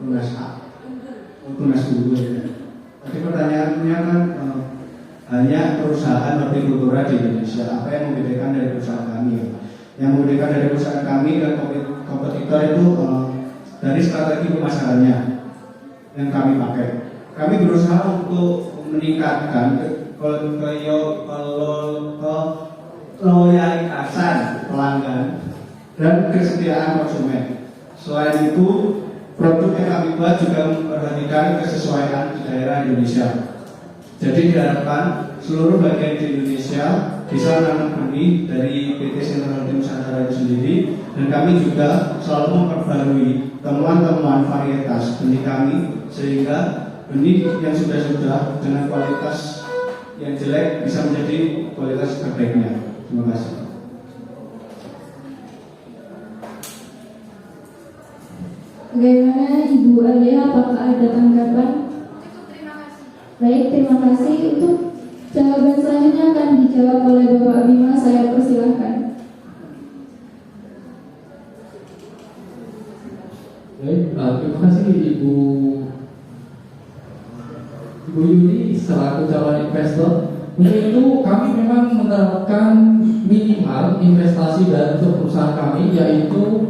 Tunas Unggul ya. Tadi pertanyaannya kan hanya perusahaan hortikultura di Indonesia. Apa yang membedakan dari perusahaan kami? Yang membedakan dari perusahaan kami dan kompetitor itu dari strategi pemasarannya yang kami pakai. Kami berusaha untuk meningkatkan loyalitasan pelanggan dan kesetiaan konsumen. Selain itu, produk yang kami buat juga memperhatikan kesesuaian di daerah Indonesia. Jadi diharapkan seluruh bagian di Indonesia bisa menanam benih dari PT Sentral Holding Nusantara itu sendiri, dan kami juga selalu memperbarui temuan-temuan varietas benih kami sehingga benih yang sudah dengan kualitas yang jelek bisa menjadi kualitas terbaiknya. Terima kasih. Bagaimana Ibu Alia, apakah ada tanggapan? Terima kasih. Baik, terima kasih. Untuk jawaban selanjutnya akan dijawab oleh Bapak Bima. Saya persilahkan. Baik, terima kasih Ibu Yuni selaku calon investor. Untuk itu kami memang menerapkan minimal investasi dari untuk perusahaan kami yaitu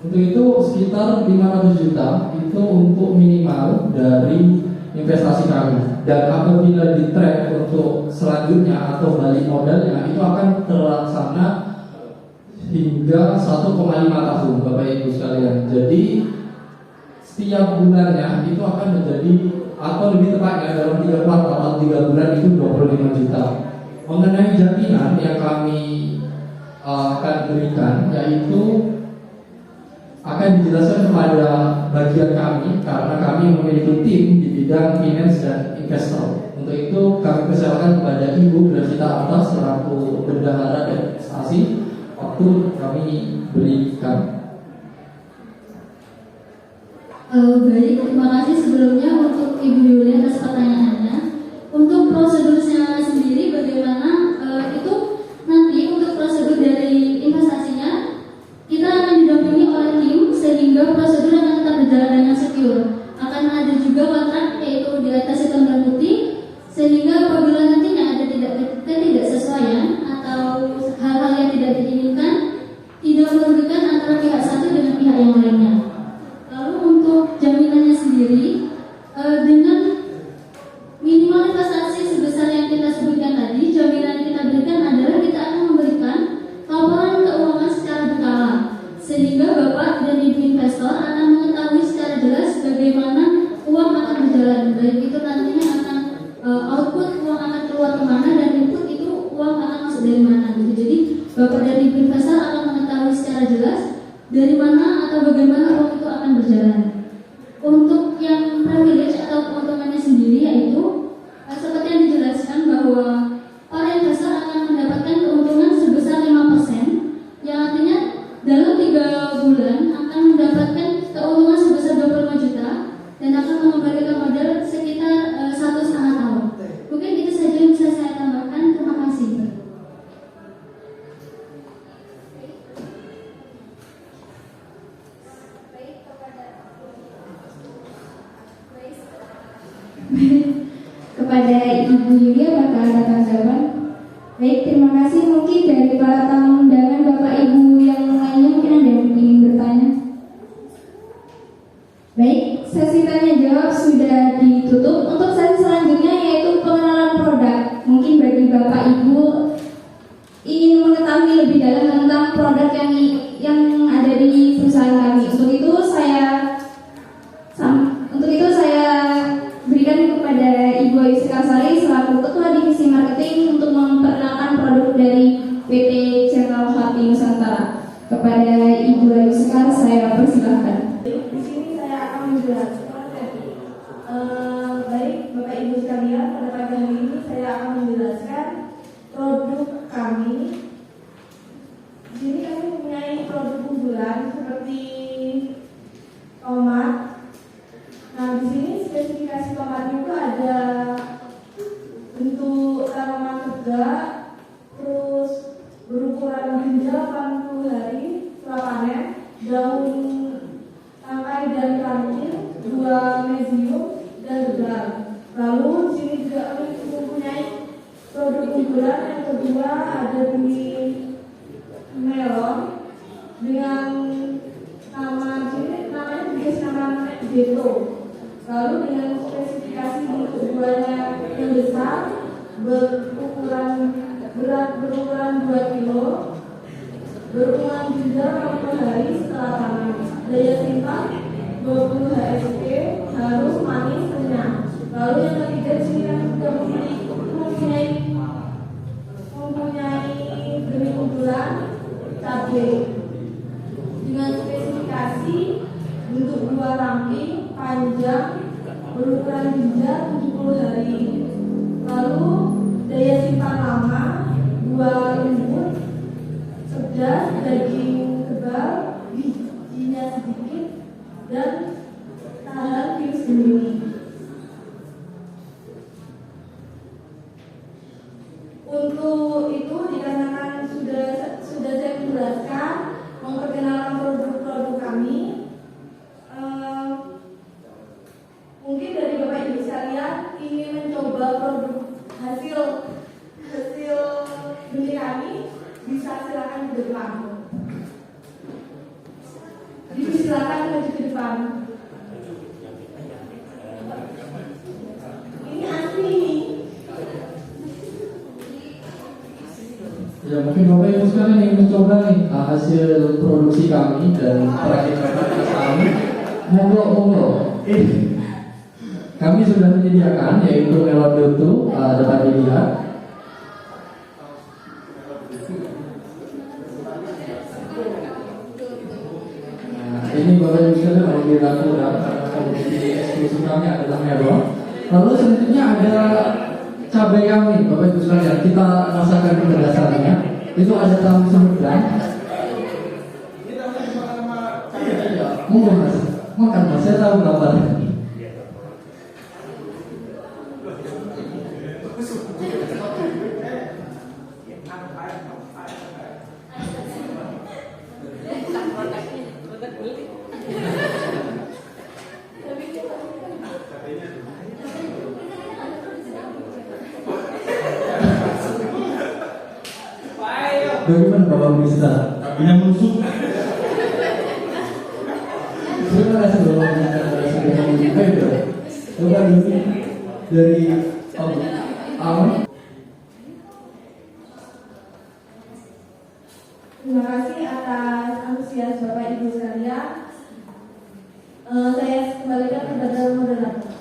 untuk itu sekitar 500 juta itu untuk minimal dari investasi kami, dan apabila di track untuk selanjutnya atau balik modalnya itu akan terlaksana hingga 1,5 tahun Bapak Ibu sekalian. Jadi setiap bulannya itu akan menjadi, atau lebih tepatnya dalam 3 kuartal atau 3 bulan itu 25 juta. Mengenai jaminan yang kami akan berikan yaitu akan dijelaskan kepada bagian kami karena kami memiliki tim di bidang finance dan investor. Untuk itu kami persilakan kepada Ibu Gravita Atas selaku bendahara dan investasi waktu kami berikan. Baik, terima kasih sebelumnya untuk Ibu Yuli atas pertanyaannya. Untuk prosedurnya sendiri bagaimana, itu nanti untuk prosedur dari investasinya kita akan didampingi oleh tim sehingga prosedur akan tetap berjalan dengan secure. Akan ada juga kontrak yaitu di atas hitam dan putih sehingga apabila nantinya ada ketidaksesuaian atau hal-hal yang tidak diinginkan tidak merugikan antara pihak satu dengan pihak yang lainnya. Lalu untuk jaminannya sendiri dengan minimal investasi sebesar yang kita sebutkan tadi, jaminan yang kita berikan adalah kita akan memberikan laporan keuangan secara berkala sehingga Bapak dan Ibu investor akan mengetahui secara jelas bagaimana uang akan berjalan, baik itu nantinya akan output uang akan keluar kemana dan input itu uang akan masuk dari mana gitu. Jadi Bapak dan Ibu investor akan mengetahui secara jelas dari mana atau bagaimana uang itu akan berjalan. Untuk yang privilege atau keuntungannya sendiri yaitu seperti yang dijelaskan bahwa para investor akan mendapatkan keuntungan sebesar 5%, yang artinya dalam 3 bulan akan mendapatkan keuntungan sebesar 25 juta dan akan mengembalikan modal sekitar 1,5 tahun. Mungkin itu saja yang bisa saya tambahkan. Terima kasih. Kepada Ibu Yuli, apakah ada tanggapan? Baik, terima kasih. Mungkin dari para tamu undangan Bapak Ibu yang lainnya mungkin ada yang ingin bertanya. Baik, sesi tanya jawab sudah ditutup. Untuk sesi selanjutnya yaitu pengenalan produk. Mungkin bagi Bapak Ibu ingin mengetahui lebih dalam tentang produk yang ada di perusahaan kami. Untuk itu saya berikan kepada Ibu Ayu Sekarsari selaku Ketua Divisi Marketing untuk memperkenalkan produk dari PT Central Hati Nusantara. Kepada Ibu Ayu Sekar, saya persilahkan. Di sini saya akan menjelaskan, baik Bapak Ibu sekalian, pada pagi hari ini saya akan menjelaskan produk kami. Di sini kami mempunyai produk unggulan seperti tomat. Nah, di sini spesifikasi tomat itu ada bentuk tanaman tegak, terus berukuran ginjal 80 hari setelah panen, daun tangkai dan ranting, 2 mesium dan gedang. Lalu di sini juga kami mempunyai produk unggulan yang kedua ada di melon dengan nama namanya dikasih nama Beto. Lalu dengan spesifikasi bentuk buahnya yang besar, berukuran 2 kilo, berukuran ginjal 40 hari setelah panen, daya simpan 20 HSP, harus manis renyah. Lalu yang ketiga di sini kami juga mempunyai benih unggulan cabai dengan spesifikasi bentuk buah ramping, panjang, berukuran ginjal 70 hari. Lalu daya simpan lama, buah lembut, pedas, daging kebab, bijinya sedikit, dan tahan virus ini. Untuk itu dikarenakan sudah saya menjelaskan memperkenalkan produk-produk kami, mungkin dari Bapak Ibu sekalian ingin mencoba produk hasil beli kami, bisa silakan ke depan. Jadi silakan maju ke depan. Ini asli ini. Ya mungkin Bapak Ibu sekalian yang mencoba nih hasil produksi kami dan perakit-perakit kami, monggo. Kami sudah menyediakan yaitu melon dutu, dapat dilihat. Nah, ini Bapak Ibu sekalian kalau dilaku komoditi eksklusif kami adalah melon. Lalu selanjutnya ada cabai kami, Bapak Ibu sekalian, kita rasakan kepedasannya. Itu ada tahu sumedang. Monggo Mas, makan Mas, saya tahu lapar. Bagaimana Bapak bisa? Apinya menusuk. Terima kasih Bapak sudah menunjukkan. Coba dulu dari awal. Terima kasih atas antusias Bapak Ibu sekalian. Saya kembalikan kepada moderator.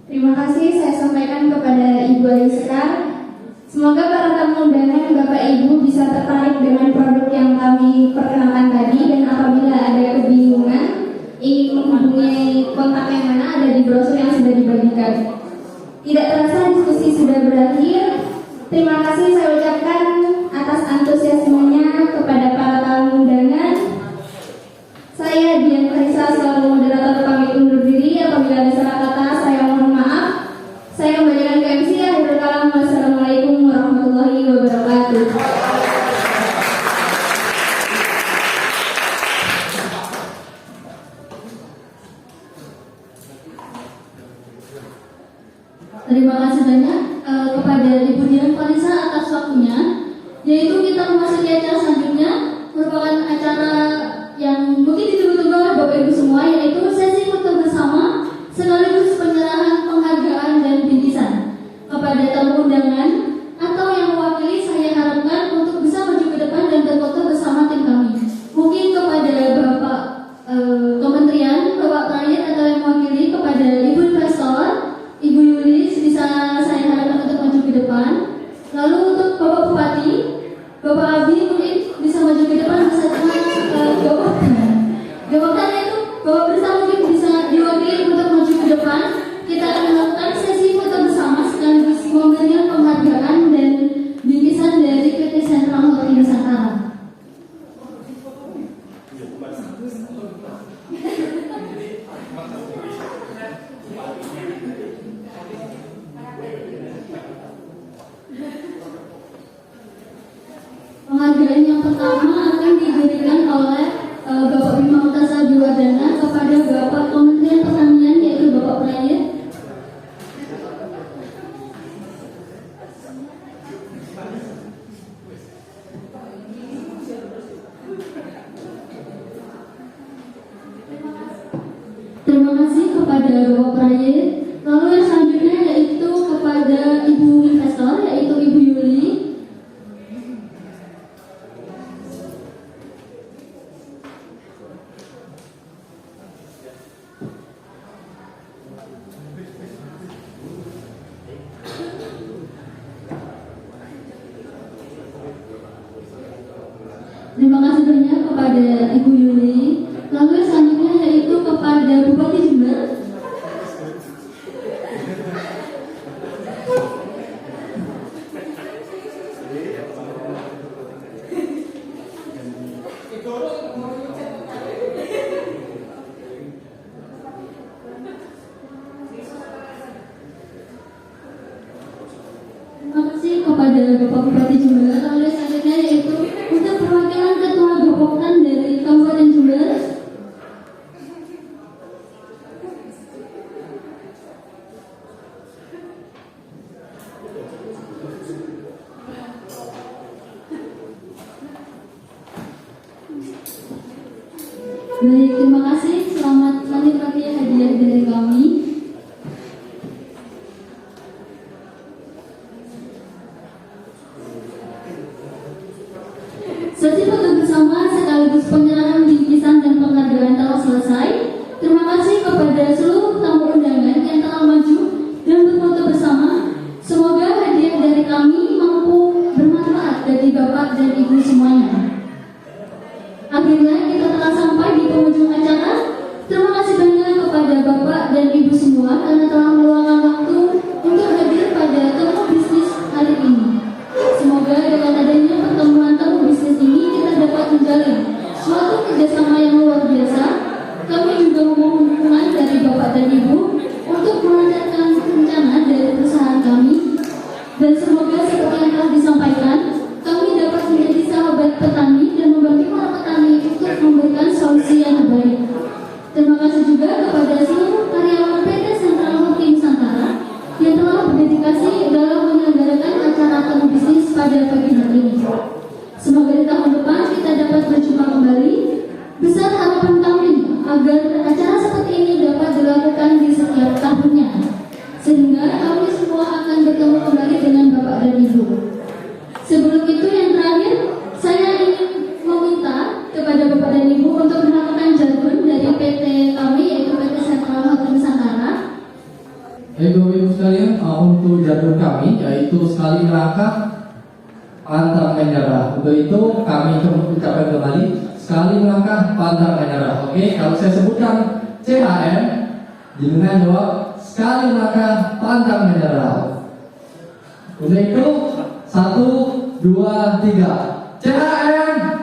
Terima kasih saya sampaikan kepada Ibu Alisekar. Semoga para tamu undangan Bapak Ibu bisa tertarik dengan produk yang kami perkenalkan tadi, dan apabila ada kebingungan ingin menghubungi kontak yang mana ada di brosur yang sudah dibagikan. Tidak terasa diskusi sudah berakhir. Terima kasih saya ucapkan atas antusiasmenya kepada para tamu undangan. Saya Dian Clarissa selaku moderator pamit undur diri. Apabila ada salah kata saya mohon maaf. Saya kembalikan ke MC. Akhirul kalam. Wassalamualaikum warahmatullahi wabarakatuh. Terima kasih banyak kepada Ibu Dian Clarissa atas waktunya. Yaitu kita memasuki acara selanjutnya, merupakan acara yang mungkin ditunggu-tunggu oleh Bapak Ibu semua, yaitu sesi foto bersama sekaligus penyerahan penghargaan dan bingkisan kepada tamu undangan atau yang mewakili. Saya harapkan untuk bisa maju ke depan dan berfoto bersama tim kami. Mungkin kepada Bapak Kementerian, Bapak Pelayat atau yang mewakili, kepada Ibu Investor, Ibu Yulis, bisa saya harapkan untuk maju ke depan. Lalu untuk Bapak Bupati, Bapak Abi mungkin bisa maju ke depan beserta Bapak itu Bapak Bersama mungkin bisa diwakili untuk maju ke depan. Kita akan melakukan sesi foto bersama sekaligus memberikan penghargaan dan bingkisan dari PT Sentral Hotel Nusantara. Penghargaan yang pertama akan diberikan oleh Bapak Bima Utasadi Wardana kepada Bapak Kementerian Pertanian, yaitu Bapak Pelayat. Terima kasih kepada Bapak Pelayat. Lalu yang selanjutnya yaitu kepada Ibu Investor, yaitu Ibu Yuli. Terima kasih banyak kepada Ibu Yuli. Lalu yang selanjutnya yaitu kepada Bupati Jember. kepada Bapak Bupati Jember. Lalu selanjutnya yaitu untuk perwakilan Ketua Gapoktan dari Kabupaten Jember. Baik, terima kasih. Selamat menikmati hadiah dari kami. Sesi foto bersama sekaligus penyerahan bingkisan dan penghargaan telah selesai. Terima kasih kepada seluruh tamu undangan yang telah maju dan berfoto bersama. Semoga hadiah dari kami mampu bermanfaat bagi Bapak dan Ibu semuanya. Akhirnya kita telah sampai di penghujung acara. Terima kasih banyak kepada Bapak dan Ibu semua karena telah meluangkan waktu untuk hadir pada temu bisnis hari ini. Semoga dengan adanya pertemuan temu bisnis ini kita dapat menjalin suatu kerjasama yang luar biasa. Kami juga memohon dukungan dari Bapak dan Ibu untuk melancarkan rencana dari perusahaan kami. Dan semoga seperti yang telah disampaikan, kami dapat menjadi sahabat petani dan membantu para petani untuk memberikan solusi yang terbaik. Terima kasih juga kepada seluruh karyawan PT Sentral Hoki Nusantara yang telah berdedikasi dalam menyelenggarakan acara temu bisnis pada pagi hari ini. Semoga di tahun depan kita dapat berjumpa kembali. Besar harapan kami agar acara seperti ini dapat dilakukan di setiap tahunnya, sehingga kami semua akan bertemu kembali dengan Bapak dan Ibu. Sebelum itu yang terakhir, saya ingin meminta kepada Bapak dan Ibu untuk melakukan jargon dari PT kami, yaitu PT Sentral Hoki Nusantara. Ibu-ibu sekalian, untuk jargon kami yaitu sekali melangkah pantang menyerah. Untuk itu kami ucapkan kembali sekali melangkah pantang menyerah. Oke, kalau saya sebutkan CHM, dengan jawab sekali melangkah pantang menyerah. Untuk itu 1, 2, 3 CHM.